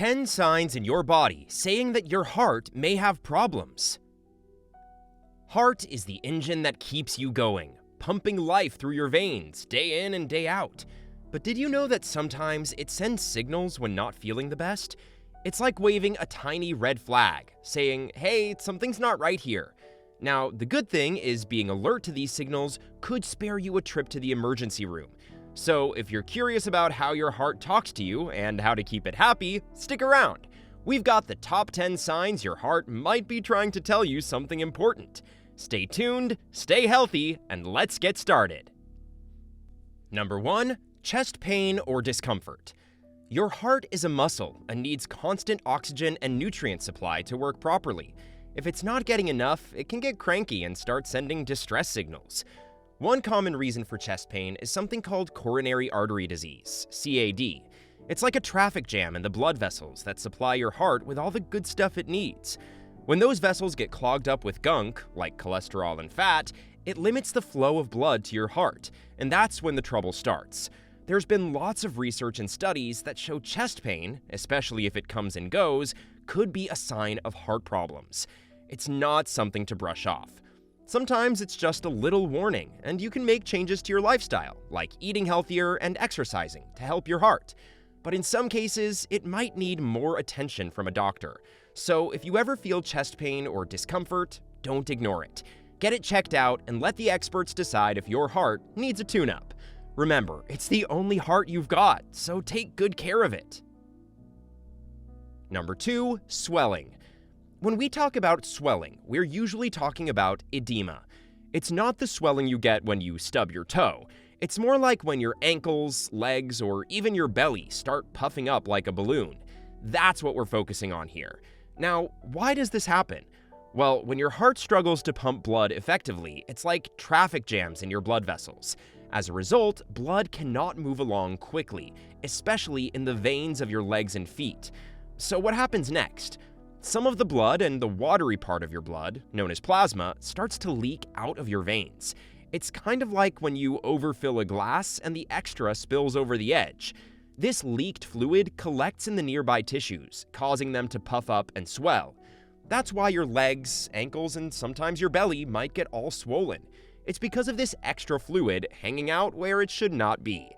10 signs in your body saying that your heart may have problems. Heart is the engine that keeps you going, pumping life through your veins day in and day out. But did you know that sometimes it sends signals when not feeling the best? It's like waving a tiny red flag, saying, hey, something's not right here. Now, the good thing is being alert to these signals could spare you a trip to the emergency room. So if you're curious about how your heart talks to you and how to keep it happy, stick around. We've got the top 10 signs your heart might be trying to tell you something important. Stay tuned, stay healthy, and let's get started. Number 1, chest pain or discomfort. Your heart is a muscle and needs constant oxygen and nutrient supply to work properly. If it's not getting enough, it can get cranky and start sending distress signals. One common reason for chest pain is something called coronary artery disease, CAD. It's like a traffic jam in the blood vessels that supply your heart with all the good stuff it needs. When those vessels get clogged up with gunk, like cholesterol and fat, it limits the flow of blood to your heart, and that's when the trouble starts. There's been lots of research and studies that show chest pain, especially if it comes and goes, could be a sign of heart problems. It's not something to brush off. Sometimes it's just a little warning, and you can make changes to your lifestyle, like eating healthier and exercising, to help your heart. But in some cases, it might need more attention from a doctor. So if you ever feel chest pain or discomfort, don't ignore it. Get it checked out and let the experts decide if your heart needs a tune-up. Remember, it's the only heart you've got, so take good care of it. Number 2, swelling. When we talk about swelling, we're usually talking about edema. It's not the swelling you get when you stub your toe. It's more like when your ankles, legs, or even your belly start puffing up like a balloon. That's what we're focusing on here. Now, why does this happen? Well, when your heart struggles to pump blood effectively, it's like traffic jams in your blood vessels. As a result, blood cannot move along quickly, especially in the veins of your legs and feet. So what happens next? Some of the blood and the watery part of your blood, known as plasma, starts to leak out of your veins. It's kind of like when you overfill a glass and the extra spills over the edge. This leaked fluid collects in the nearby tissues, causing them to puff up and swell. That's why your legs, ankles, and sometimes your belly might get all swollen. It's because of this extra fluid hanging out where it should not be.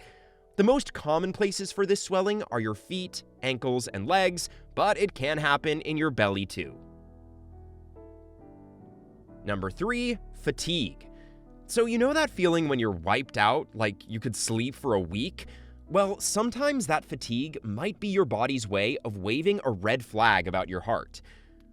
The most common places for this swelling are your feet, ankles, and legs, but it can happen in your belly too. Number 3, fatigue. So you know that feeling when you're wiped out, like you could sleep for a week? Well, sometimes that fatigue might be your body's way of waving a red flag about your heart.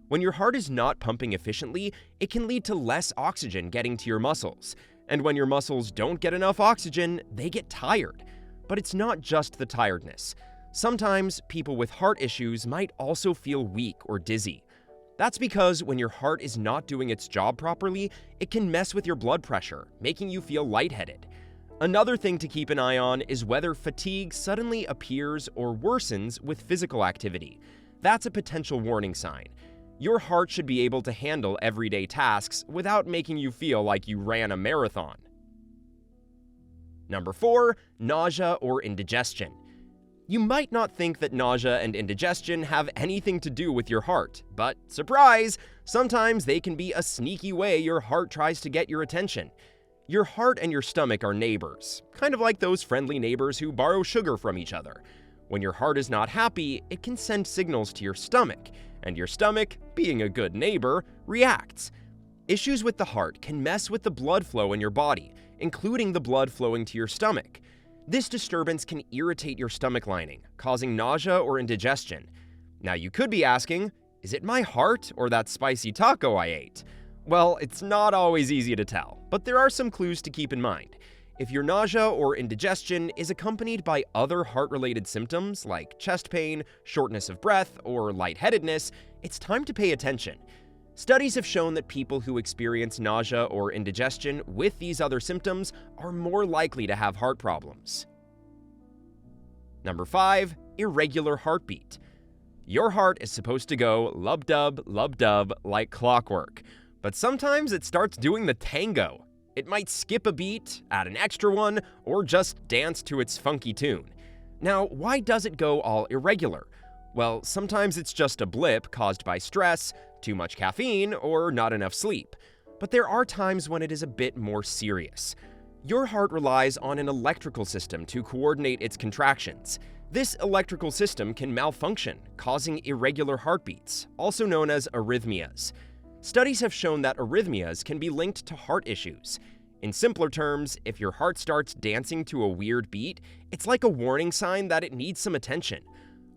When your heart is not pumping efficiently, it can lead to less oxygen getting to your muscles. And when your muscles don't get enough oxygen, they get tired. But it's not just the tiredness. Sometimes people with heart issues might also feel weak or dizzy. That's because when your heart is not doing its job properly, it can mess with your blood pressure, making you feel lightheaded. Another thing to keep an eye on is whether fatigue suddenly appears or worsens with physical activity. That's a potential warning sign. Your heart should be able to handle everyday tasks without making you feel like you ran a marathon. Number 4, nausea or indigestion. You might not think that nausea and indigestion have anything to do with your heart, but surprise, sometimes they can be a sneaky way your heart tries to get your attention. Your heart and your stomach are neighbors, kind of like those friendly neighbors who borrow sugar from each other. When your heart is not happy, it can send signals to your stomach, and your stomach, being a good neighbor, reacts. Issues with the heart can mess with the blood flow in your body, including the blood flowing to your stomach. This disturbance can irritate your stomach lining, causing nausea or indigestion. Now you could be asking, is it my heart or that spicy taco I ate? Well, it's not always easy to tell, but there are some clues to keep in mind. If your nausea or indigestion is accompanied by other heart-related symptoms like chest pain, shortness of breath, or lightheadedness, it's time to pay attention. Studies have shown that people who experience nausea or indigestion with these other symptoms are more likely to have heart problems. Number 5, irregular heartbeat. Your heart is supposed to go lub-dub, like clockwork, but sometimes it starts doing the tango. It might skip a beat, add an extra one, or just dance to its funky tune. Now, why does it go all irregular? Well, sometimes it's just a blip caused by stress, too much caffeine, or not enough sleep. But there are times when it is a bit more serious. Your heart relies on an electrical system to coordinate its contractions. This electrical system can malfunction, causing irregular heartbeats, also known as arrhythmias. Studies have shown that arrhythmias can be linked to heart issues. In simpler terms, if your heart starts dancing to a weird beat, it's like a warning sign that it needs some attention.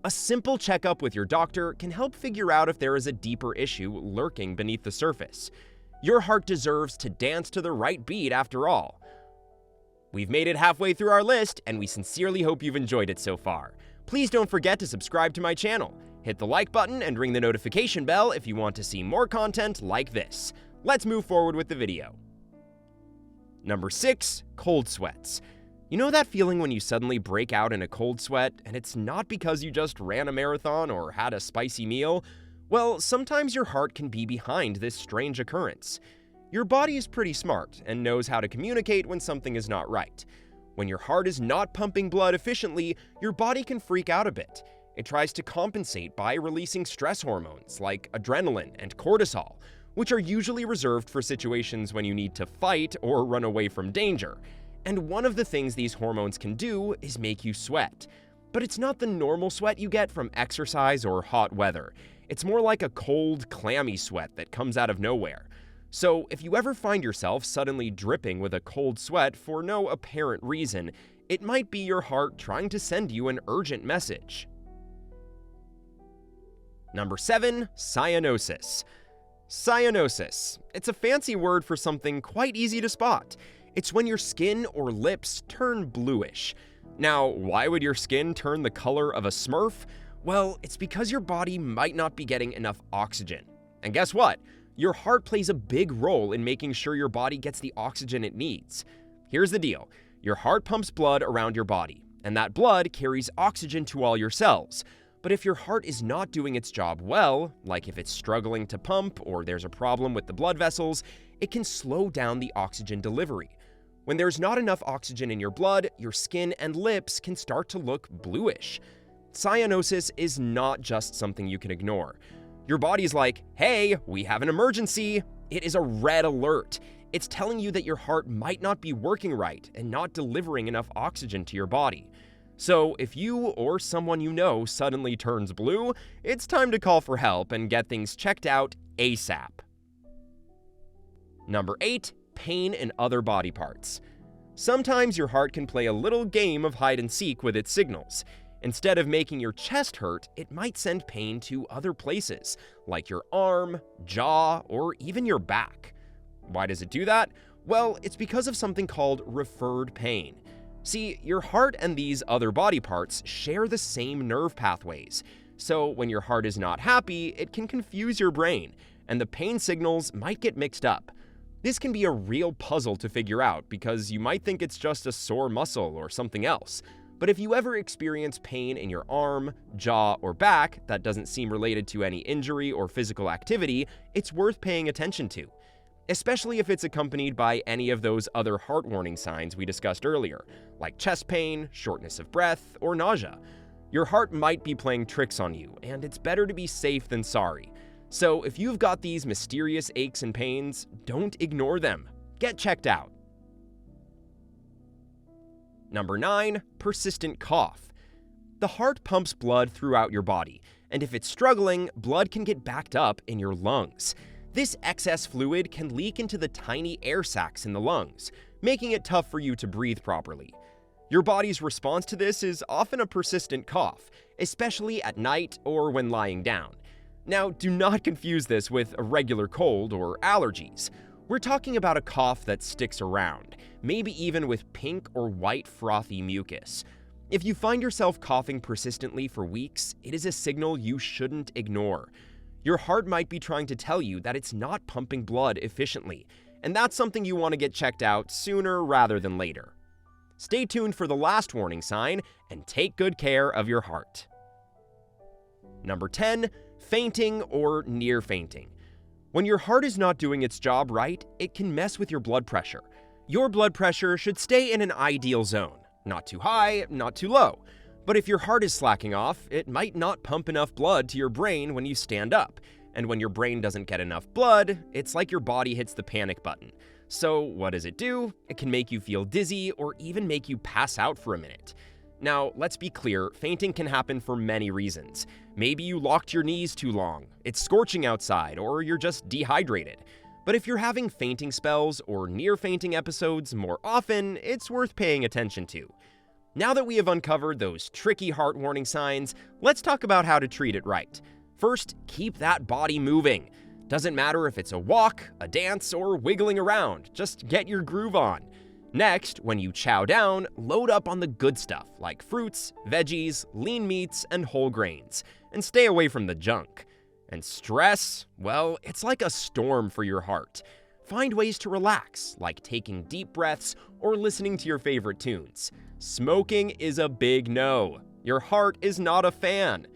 A simple checkup with your doctor can help figure out if there is a deeper issue lurking beneath the surface. Your heart deserves to dance to the right beat after all. We've made it halfway through our list, and we sincerely hope you've enjoyed it so far. Please don't forget to subscribe to my channel. Hit the like button and ring the notification bell if you want to see more content like this. Let's move forward with the video. Number 6. Cold sweats. You know that feeling when you suddenly break out in a cold sweat, and it's not because you just ran a marathon or had a spicy meal? Well, sometimes your heart can be behind this strange occurrence. Your body is pretty smart and knows how to communicate when something is not right. When your heart is not pumping blood efficiently, your body can freak out a bit. It tries to compensate by releasing stress hormones like adrenaline and cortisol, which are usually reserved for situations when you need to fight or run away from danger. And one of the things these hormones can do is make you sweat. But it's not the normal sweat you get from exercise or hot weather. It's more like a cold, clammy sweat that comes out of nowhere. So if you ever find yourself suddenly dripping with a cold sweat for no apparent reason, it might be your heart trying to send you an urgent message. Number 7. Cyanosis. Cyanosis. It's a fancy word for something quite easy to spot. It's when your skin or lips turn bluish. Now, why would your skin turn the color of a Smurf? Well, it's because your body might not be getting enough oxygen. And guess what? Your heart plays a big role in making sure your body gets the oxygen it needs. Here's the deal. Your heart pumps blood around your body, and that blood carries oxygen to all your cells. But if your heart is not doing its job well, like if it's struggling to pump or there's a problem with the blood vessels, it can slow down the oxygen delivery. When there's not enough oxygen in your blood, your skin and lips can start to look bluish. Cyanosis is not just something you can ignore. Your body's like, hey, we have an emergency. It is a red alert. It's telling you that your heart might not be working right and not delivering enough oxygen to your body. So if you or someone you know suddenly turns blue, it's time to call for help and get things checked out ASAP. Number 8. Pain in other body parts. Sometimes your heart can play a little game of hide and seek with its signals. Instead of making your chest hurt, it might send pain to other places, like your arm, jaw, or even your back. Why does it do that? Well, it's because of something called referred pain. See, your heart and these other body parts share the same nerve pathways. So when your heart is not happy, it can confuse your brain, and the pain signals might get mixed up. This can be a real puzzle to figure out because you might think it's just a sore muscle or something else. But if you ever experience pain in your arm, jaw, or back that doesn't seem related to any injury or physical activity, it's worth paying attention to, especially if it's accompanied by any of those other heart warning signs we discussed earlier, like chest pain, shortness of breath, or nausea. Your heart might be playing tricks on you, and it's better to be safe than sorry. So if you've got these mysterious aches and pains, don't ignore them. Get checked out. Number 9. Persistent cough. The heart pumps blood throughout your body, and if it's struggling, blood can get backed up in your lungs. This excess fluid can leak into the tiny air sacs in the lungs, making it tough for you to breathe properly. Your body's response to this is often a persistent cough, especially at night or when lying down. Now, do not confuse this with a regular cold or allergies. We're talking about a cough that sticks around, maybe even with pink or white frothy mucus. If you find yourself coughing persistently for weeks, it is a signal you shouldn't ignore. Your heart might be trying to tell you that it's not pumping blood efficiently, and that's something you want to get checked out sooner rather than later. Stay tuned for the last warning sign, and take good care of your heart. Number 10. Fainting or near fainting. When your heart is not doing its job right, it can mess with your blood pressure. Your blood pressure should stay in an ideal zone, not too high, not too low. But if your heart is slacking off, it might not pump enough blood to your brain when you stand up. And when your brain doesn't get enough blood, it's like your body hits the panic button. So what does it do? It can make you feel dizzy or even make you pass out for a minute. Now, let's be clear, fainting can happen for many reasons. Maybe you locked your knees too long, it's scorching outside, or you're just dehydrated. But if you're having fainting spells or near fainting episodes more often, it's worth paying attention to. Now that we have uncovered those tricky heart warning signs, let's talk about how to treat it right. First, keep that body moving. Doesn't matter if it's a walk, a dance, or wiggling around, just get your groove on. Next, when you chow down, load up on the good stuff like fruits, veggies, lean meats, and whole grains, and stay away from the junk. And stress, well, it's like a storm for your heart. Find ways to relax, like taking deep breaths or listening to your favorite tunes. Smoking is a big no. Your heart is not a fan.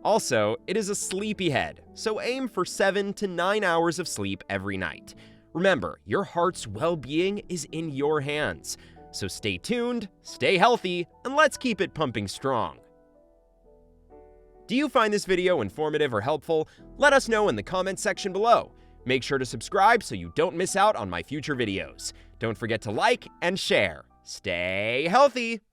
Also, it is a sleepyhead, so aim for 7 to 9 hours of sleep every night. Remember, your heart's well-being is in your hands. So stay tuned, stay healthy, and let's keep it pumping strong. Do you find this video informative or helpful? Let us know in the comments section below. Make sure to subscribe so you don't miss out on my future videos. Don't forget to like and share. Stay healthy!